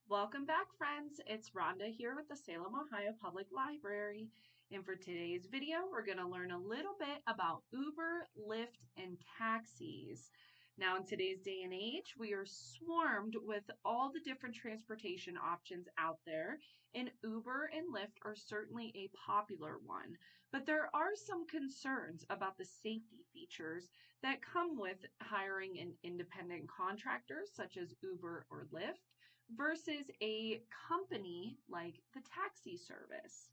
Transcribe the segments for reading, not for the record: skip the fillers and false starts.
Welcome back, friends. It's Rhonda here with the Salem, Ohio Public Library. And for today's video, we're going to learn a little bit about Uber, Lyft, and taxis. Now, in today's day and age, we are swarmed with all the different transportation options out there, and Uber and Lyft are certainly a popular one. But there are some concerns about the safety features that come with hiring an independent contractor, such as Uber or Lyft, versus a company like the taxi service.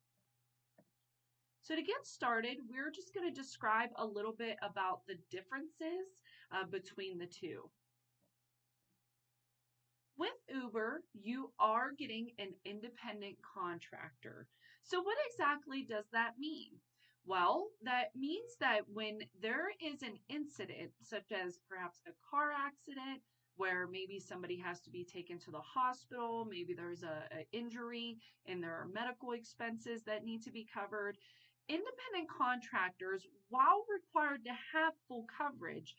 So to get started, we're just going to describe a little bit about the differences between the two. With Uber, you are getting an independent contractor. So what exactly does that mean? Well, that means that when there is an incident, such as perhaps a car accident, where maybe somebody has to be taken to the hospital, maybe there's an injury and there are medical expenses that need to be covered, independent contractors, while required to have full coverage,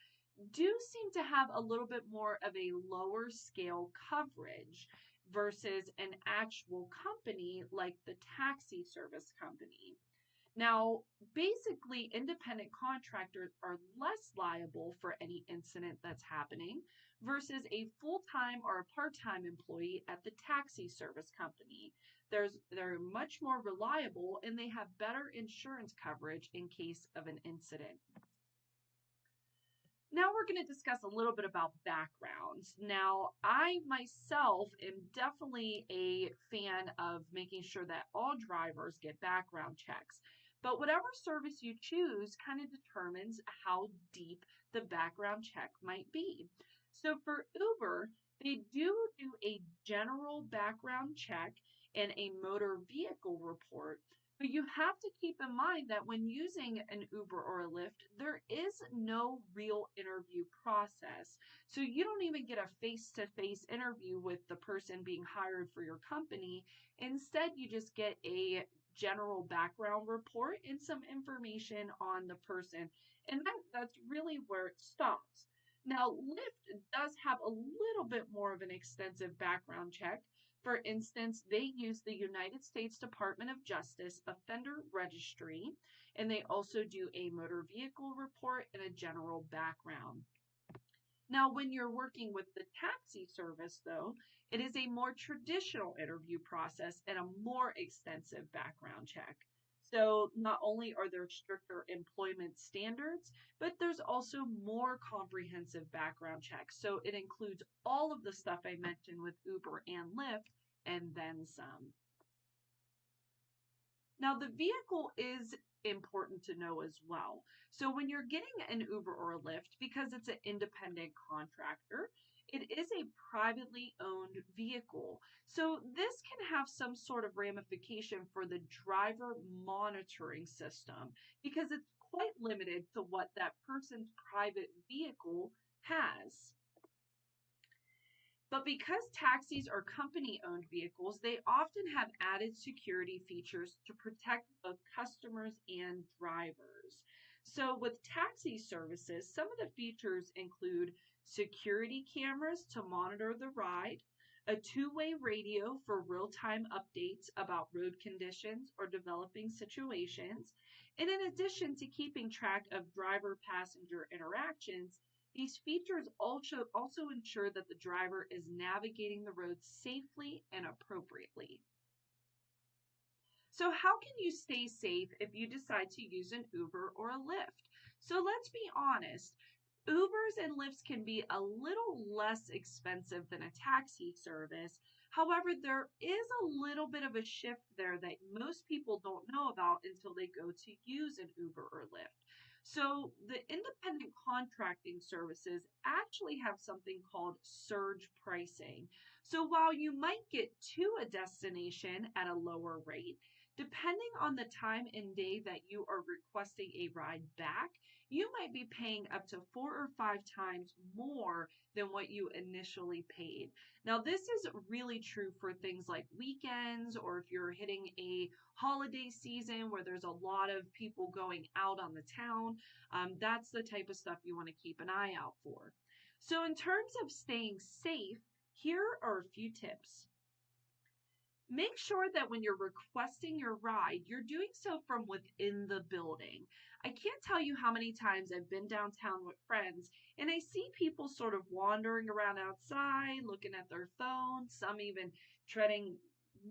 do seem to have a little bit more of a lower scale coverage versus an actual company like the taxi service company. Now, basically, independent contractors are less liable for any incident that's happening versus a full-time or a part-time employee at the taxi service company. They're much more reliable and they have better insurance coverage in case of an incident. Now we're going to discuss a little bit about backgrounds. Now, I myself am definitely a fan of making sure that all drivers get background checks. But whatever service you choose kind of determines how deep the background check might be. So for Uber, they do a general background check and a motor vehicle report. But you have to keep in mind that when using an Uber or a Lyft, there is no real interview process. So you don't even get a face-to-face interview with the person being hired for your company. Instead, you just get a general background report and some information on the person. And that's really where it stops. Now, Lyft does have a little bit more of an extensive background check. For instance, they use the United States Department of Justice Offender Registry, and they also do a motor vehicle report and a general background. Now, when you're working with the taxi service, though, it is a more traditional interview process and a more extensive background check. So not only are there stricter employment standards, but there's also more comprehensive background checks. So it includes all of the stuff I mentioned with Uber and Lyft and then some. Now the vehicle is important to know as well. So when you're getting an Uber or a Lyft, because it's an independent contractor, it is a privately owned vehicle. So this can have some sort of ramification for the driver monitoring system because it's quite limited to what that person's private vehicle has. But because taxis are company-owned vehicles, they often have added security features to protect both customers and drivers. So with taxi services, some of the features include security cameras to monitor the ride, a two-way radio for real-time updates about road conditions or developing situations, and in addition to keeping track of driver-passenger interactions, these features also ensure that the driver is navigating the road safely and appropriately. So how can you stay safe if you decide to use an Uber or a Lyft? So let's be honest. Ubers and Lyfts can be a little less expensive than a taxi service. However, there is a little bit of a shift there that most people don't know about until they go to use an Uber or Lyft. So the independent contracting services actually have something called surge pricing. So while you might get to a destination at a lower rate, depending on the time and day that you are requesting a ride back, you might be paying up to 4 or 5 times more than what you initially paid. Now, this is really true for things like weekends or if you're hitting a holiday season where there's a lot of people going out on the town. That's the type of stuff you want to keep an eye out for. So in terms of staying safe, here are a few tips. Make sure that when you're requesting your ride, you're doing so from within the building. I can't tell you how many times I've been downtown with friends and I see people sort of wandering around outside, looking at their phones, some even treading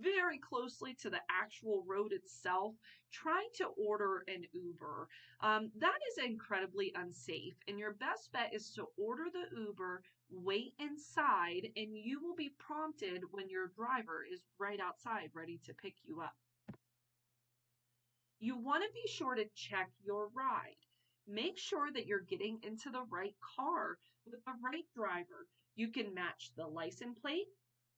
very closely to the actual road itself, trying to order an Uber. That is incredibly unsafe, and your best bet is to order the Uber, wait inside, and you will be prompted when your driver is right outside ready to pick you up. You want to be sure to check your ride. Make sure that you're getting into the right car with the right driver. You can match the license plate,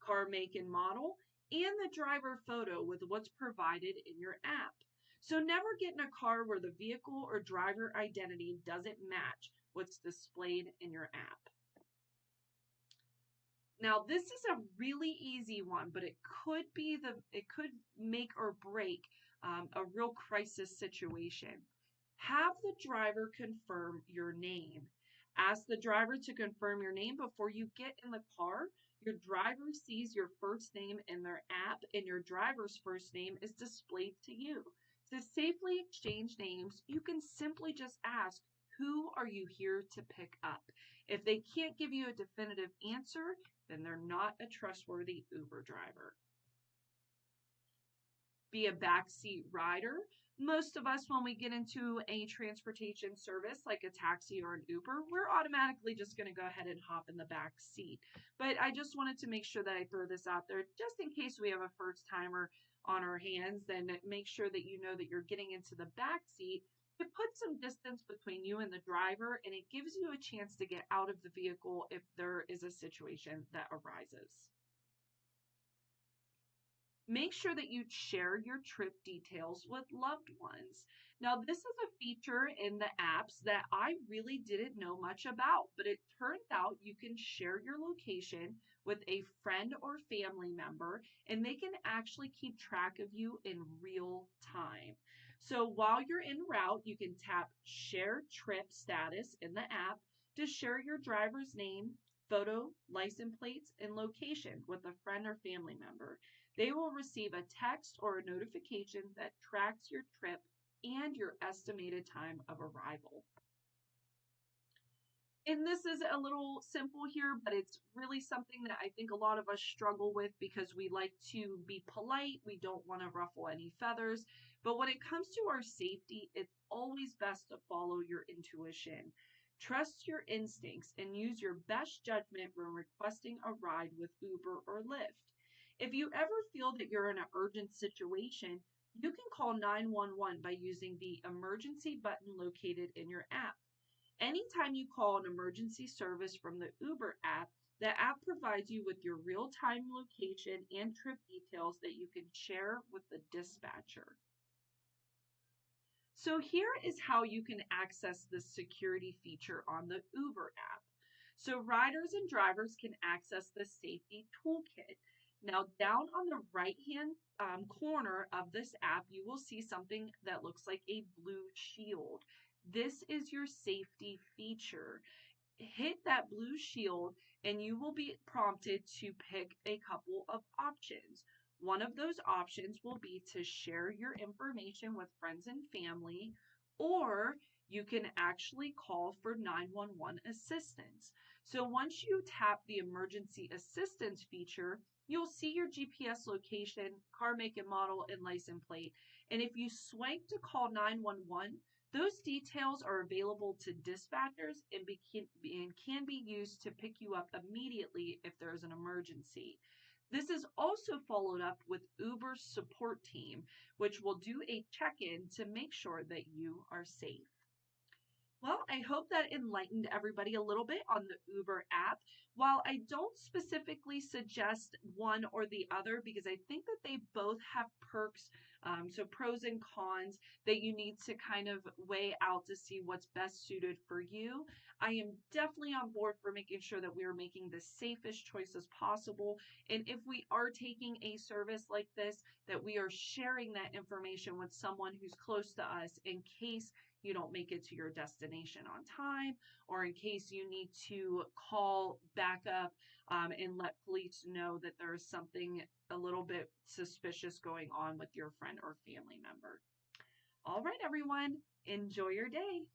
car make and model, and the driver photo with what's provided in your app. So never get in a car where the vehicle or driver identity doesn't match what's displayed in your app. Now, this is a really easy one, but it could make or break a real crisis situation. Have the driver confirm your name. Ask the driver to confirm your name before you get in the car. Your driver sees your first name in their app, and your driver's first name is displayed to you. To safely exchange names, you can simply just ask, "Who are you here to pick up?" If they can't give you a definitive answer, then they're not a trustworthy Uber driver. Be a backseat rider. Most of us, when we get into a transportation service like a taxi or an Uber, we're automatically just going to go ahead and hop in the back seat. But I just wanted to make sure that I throw this out there just in case we have a first timer on our hands. Then make sure that you know that you're getting into the back seat. It puts some distance between you and the driver, and it gives you a chance to get out of the vehicle if there is a situation that arises. Make sure that you share your trip details with loved ones. Now, this is a feature in the apps that I really didn't know much about, but it turns out you can share your location with a friend or family member, and they can actually keep track of you in real time. So while you're en route, you can tap Share Trip Status in the app to share your driver's name, photo, license plates, and location with a friend or family member. They will receive a text or a notification that tracks your trip and your estimated time of arrival. And this is a little simple here, but it's really something that I think a lot of us struggle with because we like to be polite. We don't want to ruffle any feathers. But when it comes to our safety, it's always best to follow your intuition. Trust your instincts and use your best judgment when requesting a ride with Uber or Lyft. If you ever feel that you're in an urgent situation, you can call 911 by using the emergency button located in your app. Anytime you call an emergency service from the Uber app, the app provides you with your real-time location and trip details that you can share with the dispatcher. So here is how you can access the security feature on the Uber app. So riders and drivers can access the safety toolkit. Now down on the right-hand corner of this app, you will see something that looks like a blue shield. This is your safety feature. Hit that blue shield and you will be prompted to pick a couple of options. One of those options will be to share your information with friends and family, or you can actually call for 911 assistance. So once you tap the emergency assistance feature, you'll see your GPS location, car make and model, and license plate. And if you swipe to call 911, those details are available to dispatchers and can be used to pick you up immediately if there's an emergency. This is also followed up with Uber's support team, which will do a check-in to make sure that you are safe. Well, I hope that enlightened everybody a little bit on the Uber app. While I don't specifically suggest one or the other because I think that they both have perks, so pros and cons that you need to kind of weigh out to see what's best suited for you. I am definitely on board for making sure that we are making the safest choices possible. And if we are taking a service like this, that we are sharing that information with someone who's close to us in case you don't make it to your destination on time, or in case you need to call backup and let police know that there is something a little bit suspicious going on with your friend or family member. All right, everyone, enjoy your day.